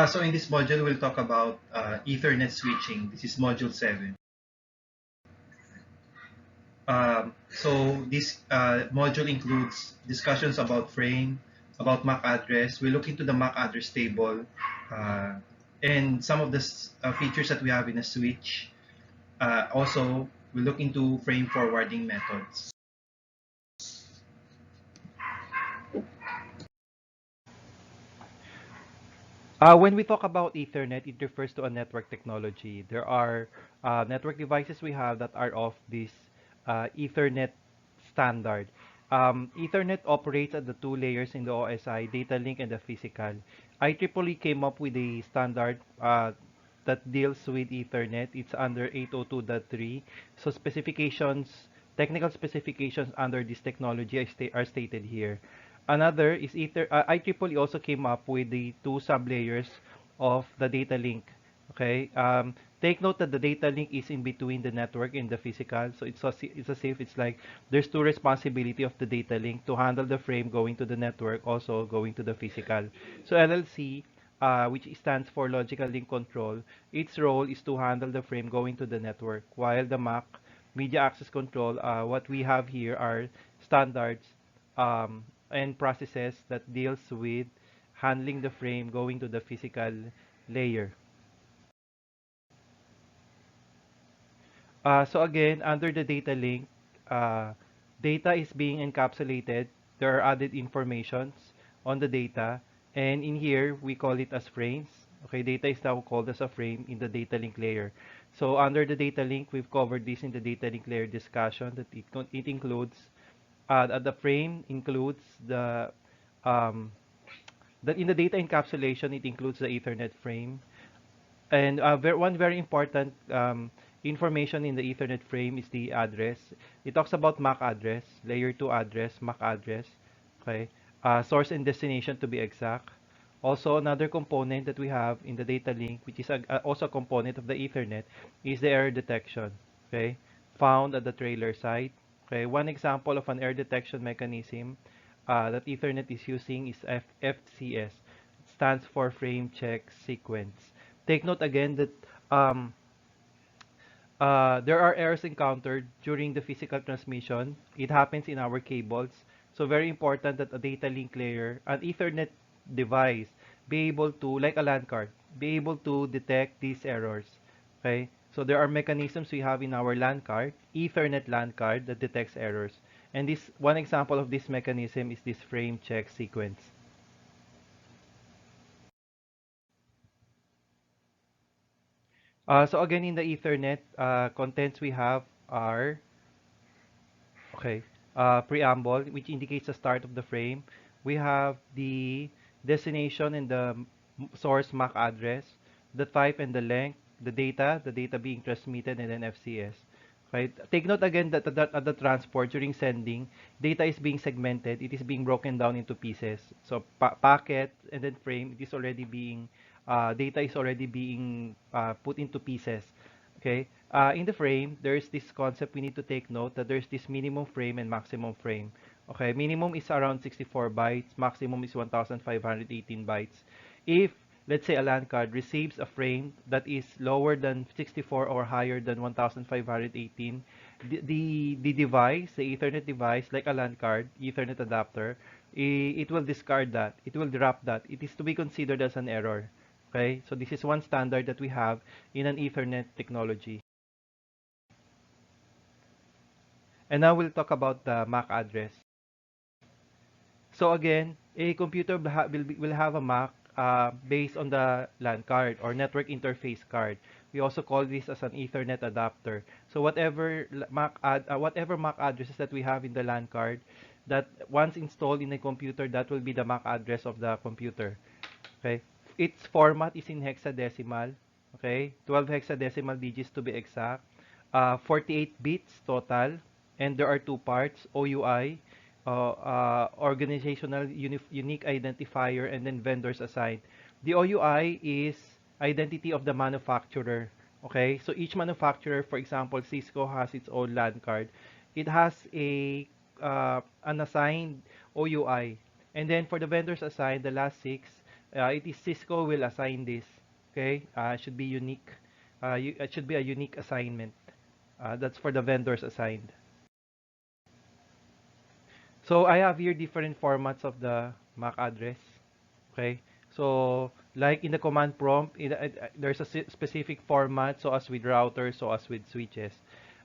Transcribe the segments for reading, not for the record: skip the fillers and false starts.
So in this module, we'll talk about Ethernet switching. This is module 7. So this module includes discussions about frame, about MAC address. We look into the MAC address table uh, and some of the features that we have in a switch. Also, we look into frame forwarding methods. When we talk about Ethernet, it refers to a network technology. There are network devices we have that are of this Ethernet standard. Ethernet operates at the two layers in the OSI, data link and the physical. IEEE came up with a standard that deals with Ethernet. It's under 802.3. So technical specifications under this technology are stated here. Another is IEEE also came up with the two sublayers of the data link. Okay. Take note that the data link is in between the network and the physical. So it's a safe. It's like there's two responsibility of the data link to handle the frame going to the network, also going to the physical. So LLC, which stands for Logical Link Control, its role is to handle the frame going to the network, while the MAC, Media Access Control, what we have here are standards and processes that deals with handling the frame going to the physical layer. So again, under the data link, uh, data is being encapsulated. There are added informations on the data, and in here we call it as frames. Okay, data is now called as a frame in the data link layer. So under the data link, we've covered this in the data link layer discussion that it includes the frame includes um, in the data encapsulation, it includes the Ethernet frame. And one very important information in the Ethernet frame is the address. It talks about MAC address, layer 2 address, MAC address, okay? Source and destination to be exact. Also, another component that we have in the data link, which is also a component of the Ethernet, is the error detection, okay? Found at the trailer side. Okay, one example of an error detection mechanism that Ethernet is using is FCS. It stands for Frame Check Sequence. Take note again that um, there are errors encountered during the physical transmission. It happens in our cables. So very important that a data link layer, an Ethernet device, be able to, like a LAN card, be able to detect these errors. Okay? So there are mechanisms we have in our LAN card, Ethernet LAN card that detects errors. And this one example of this mechanism is this frame check sequence. So again, in the Ethernet, contents we have are, okay, preamble, which indicates the start of the frame. We have the destination and the source MAC address, the type and the length, the data being transmitted, and then FCS. Right. Take note again that at the transport during sending, data is being segmented. It is being broken down into pieces. So packet and then frame. It is already being data is already being put into pieces. Okay. In the frame, there's this concept we need to take note that there's this minimum frame and maximum frame. Okay, minimum is around 64 bytes, maximum is 1518 bytes. If, let's say, a LAN card receives a frame that is lower than 64 or higher than 1518, the device, the Ethernet device, like a LAN card, Ethernet adapter, it will discard that. It will drop that. It is to be considered as an error. Okay, so this is one standard that we have in an Ethernet technology. And now we'll talk about the MAC address. So again, a computer will have a MAC based on the LAN card or network interface card. We also call this as an Ethernet adapter. So whatever MAC addresses that we have in the LAN card, that once installed in a computer, that will be the MAC address of the computer. Okay, its format is in hexadecimal. Okay, 12 hexadecimal digits to be exact. 48 bits total, and there are two parts: OUI, organizational unique identifier, and then vendors assigned. The OUI is identity of the manufacturer. Okay, so each manufacturer, for example, Cisco has its own LAN card. It has an assigned OUI, and then for the vendors assigned, the last six, It is Cisco will assign this. Okay, should be unique. It should be a unique assignment. That's for the vendors assigned. So I have here different formats of the MAC address. Okay, so like in the command prompt, there's a specific format, so as with routers, so as with switches,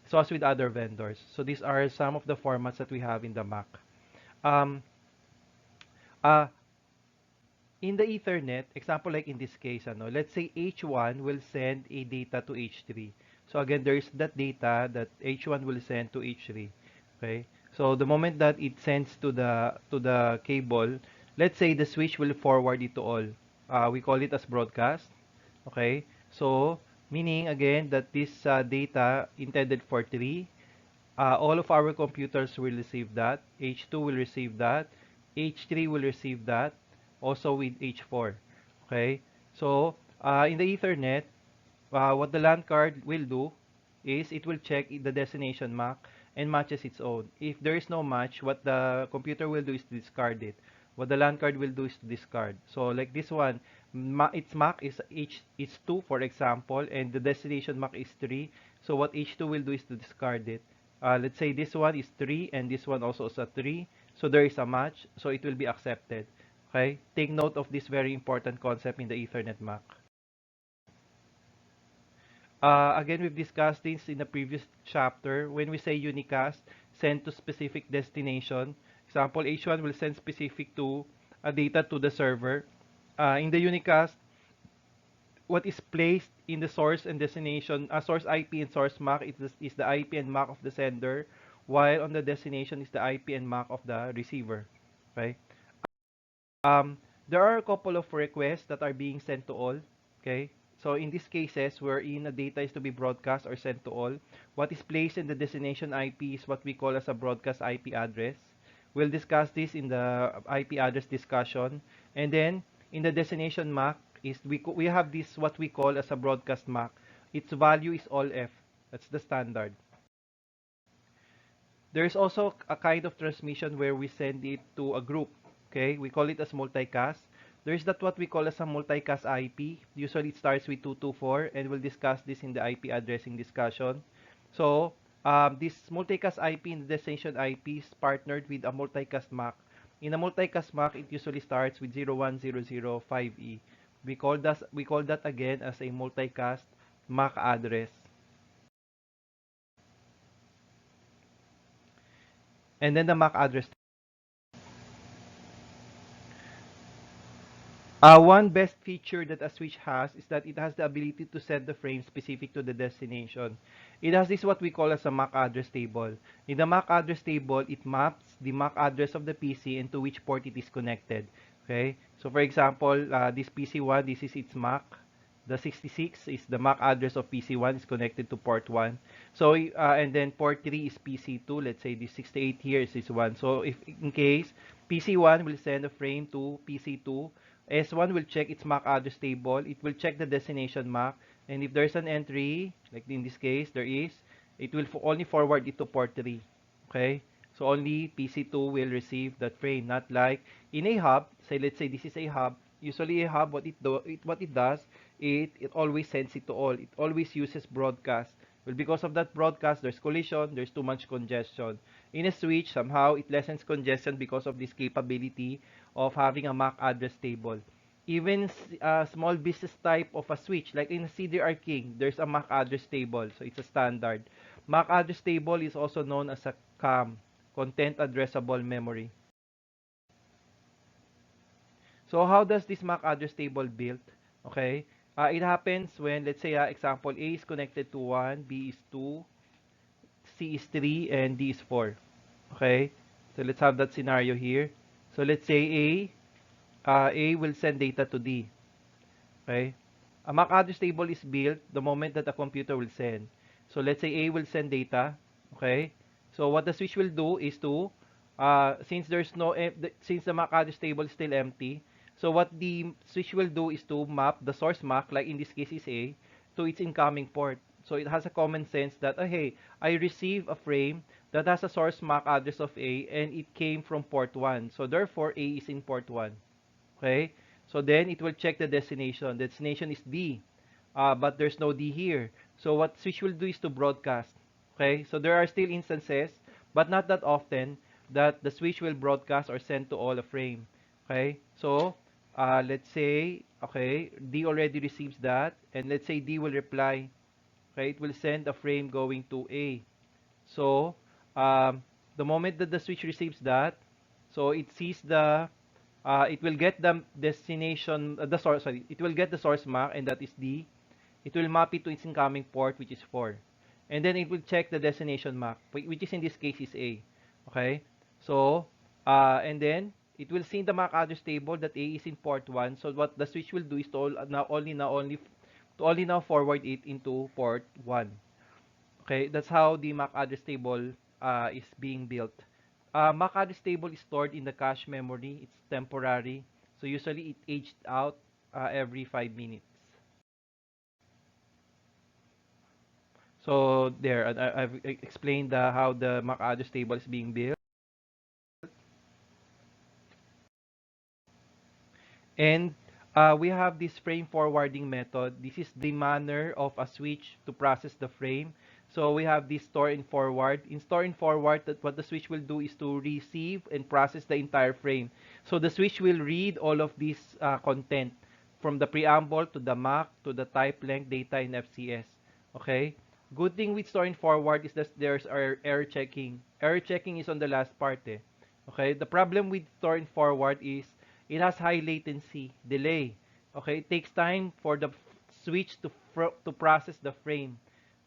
so as with other vendors. So these are some of the formats that we have in the MAC. Um, uh, in the Ethernet, example like in this case, let's say H1 will send a data to H3. So again, there is that data that H1 will send to H3. Okay. So the moment that it sends to the cable, let's say the switch will forward it to all. We call it as broadcast. Okay. So meaning again that this data intended for 3, all of our computers will receive that. H2 will receive that. H3 will receive that. Also with H4. Okay. So in the Ethernet, what the LAN card will do is it will check the destination MAC and matches its own. If there is no match, what the computer will do is discard it. What the LAN card will do is discard. So like this one, its MAC is is 2, for example, and the destination MAC is 3. So what H2 will do is to discard it. Let's say this one is 3 and this one also is a 3. So there is a match, so it will be accepted. Okay? Take note of this very important concept in the Ethernet MAC. Again, we've discussed this in the previous chapter. When we say unicast, send to specific destination. Example, H1 will send specific to data to the server. In the unicast, what is placed in the source and destination, source IP and source MAC is the IP and MAC of the sender, while on the destination is the IP and MAC of the receiver. Okay? Um, there are a couple of requests that are being sent to all. Okay, so in these cases wherein a data is to be broadcast or sent to all, what is placed in the destination IP is what we call as a broadcast IP address. We'll discuss this in the IP address discussion, and then in the destination MAC is we have this what we call as a broadcast MAC. Its value is all F. That's the standard. There's also a kind of transmission where we send it to a group. Okay, we call it as multicast. There's that what we call as a multicast IP. Usually it starts with 224, and we'll discuss this in the IP addressing discussion. So this multicast IP in the destination IP is partnered with a multicast MAC. In a multicast MAC, it usually starts with 01005E. We call that again as a multicast MAC address. And then the MAC address. One best feature that a switch has is that it has the ability to set the frame specific to the destination. It has this what we call as a MAC address table. In the MAC address table, it maps the MAC address of the PC and to which port it is connected. Okay, so for example, this PC1, this is its MAC. The 66 is the MAC address of PC1 is connected to port 1. So, and then port 3 is PC2. Let's say this 68 here is this one. So, if in case PC1 will send a frame to PC2, S1 will check its MAC address table. It will check the destination MAC. And if there's an entry, like in this case, there is, it will only forward it to port 3. Okay? So, only PC2 will receive that frame. Not like in a hub, say let's say this is a hub. Usually a hub, what it does, it always sends it to all. It always uses broadcast. Well, because of that broadcast, there's collision, there's too much congestion. In a switch, somehow it lessens congestion because of this capability of having a MAC address table. Even a small business type of a switch, like in a CDR King, there's a MAC address table, so it's a standard. MAC address table is also known as a CAM, Content Addressable Memory. So how does this MAC address table built? Okay, it happens when, let's say, example, A is connected to 1, B is 2, C is 3, and D is 4. Okay, so let's have that scenario here. So let's say A will send data to D. Okay, a MAC address table is built the moment that a computer will send. So let's say A will send data. Okay, so what the switch will do is to, since there's no, since the MAC address table is still empty, so what the switch will do is to map the source MAC, like in this case is A, to its incoming port. So it has a common sense that, oh, hey, I receive a frame that has a source MAC address of A and it came from port 1. So therefore, A is in port 1. Okay? So then it will check the destination. The destination is D, but there's no D here. So what switch will do is to broadcast. Okay, so there are still instances, but not that often, that the switch will broadcast or send to all a frame. Okay, so let's say, okay, D already receives that, and let's say D will reply. Okay, it will send a frame going to A. So um, the moment that the switch receives that, so it sees it will get the destination, the source, sorry, it will get the source MAC, and that is D. It will map it to its incoming port, which is 4. And then it will check the destination MAC, which is in this case is A. Okay? So, and then it will see in the MAC address table that A is in port 1. So what the switch will do is to only now forward it into port 1. Okay, that's how the MAC address table is being built. MAC address table is stored in the cache memory. It's temporary. So usually it aged out every 5 minutes. So there, I've explained how the MAC address table is being built. And we have this frame forwarding method. This is the manner of a switch to process the frame. So we have this store and forward. In store and forward, that what the switch will do is to receive and process the entire frame. So the switch will read all of this content from the preamble to the MAC to the type length data in FCS. Okay. Good thing with store and forward is that there's error checking. Error checking is on the last part. Okay. The problem with store and forward is it has high latency, delay. Okay, it takes time for the switch to process the frame.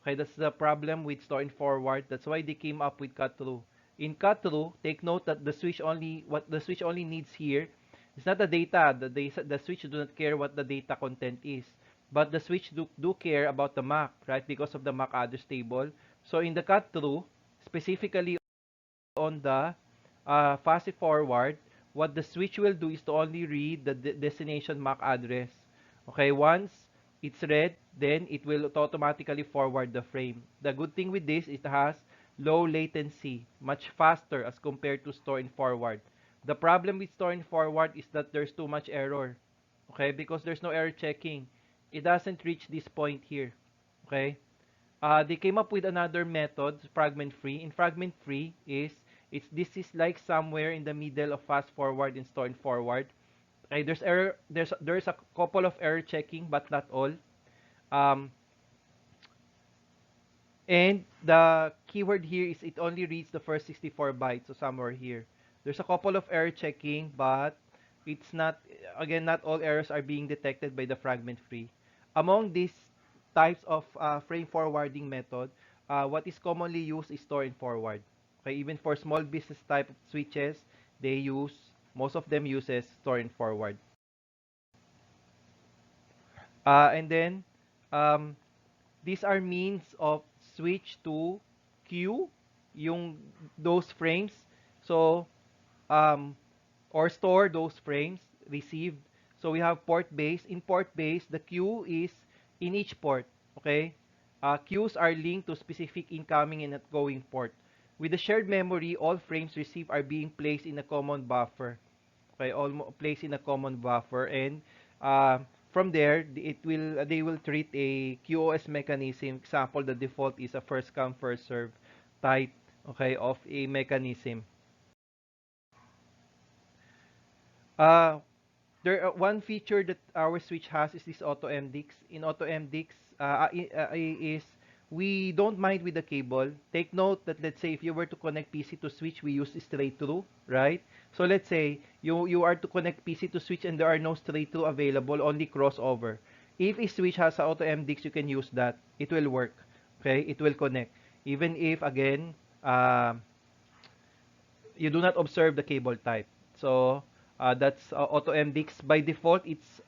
Okay, that's the problem with store and forward. That's why they came up with cut through. In cut through, take note that the switch only needs here is not the data. The switch do not care what the data content is, but the switch do care about the MAC, right? Because of the MAC address table. So in the cut through, specifically on the fast forward, what the switch will do is to only read the destination MAC address. Okay, once it's read, then it will automatically forward the frame. The good thing with this is it has low latency, much faster as compared to store and forward. The problem with store and forward is that there's too much error. Okay, because there's no error checking. It doesn't reach this point here. Okay, they came up with another method, fragment free. In fragment free this is like somewhere in the middle of fast forward and store and forward. Okay, there's a couple of error checking, but not all. Um, and the keyword here is it only reads the first 64 bytes, so somewhere here. There's a couple of error checking, but it's not, again, not all errors are being detected by the fragment free. Among these types of frame forwarding method, what is commonly used is store and forward. Okay, even for small business type of switches, most of them uses store and forward. And then um, these are means of switch to queue yung those frames. So um, or store those frames received. So we have port base. In port base, the queue is in each port. Okay, queues are linked to specific incoming and outgoing port. With the shared memory, all frames received are being placed in a common buffer. Okay, all placed in a common buffer, and uh, from there they will treat a QoS mechanism. Example, the default is a first come first serve type, okay, of a mechanism. Uh, one feature that our switch has is this auto MDX. In auto MDX is we don't mind with the cable. Take note that, let's say, if you were to connect PC to switch, we use straight through, right? So let's say you are to connect PC to switch and there are no straight through available, only crossover. If a switch has a auto MDX, you can use that. It will work. Okay, it will connect. Even if, again, you do not observe the cable type. So that's auto MDX. By default, it's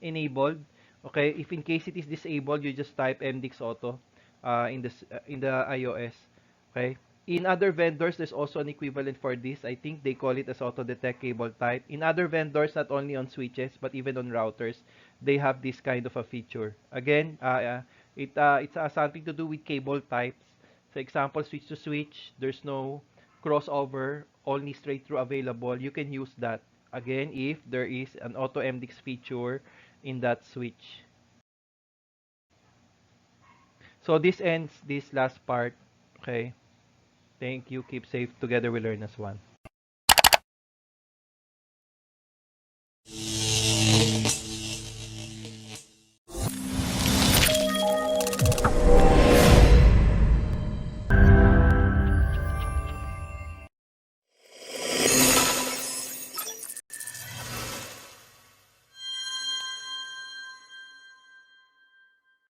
enabled. Okay, if in case it is disabled, you just type MDX auto in the iOS. Okay. In other vendors, there's also an equivalent for this. I think they call it as auto detect cable type. In other vendors, not only on switches but even on routers, they have this kind of a feature. Again, it's something to do with cable types. For example, switch to switch, there's no crossover, only straight through available. You can use that. Again, if there is an auto MDX feature in that switch. So this ends this last part. Okay. Thank you. Keep safe. Together we learn as one.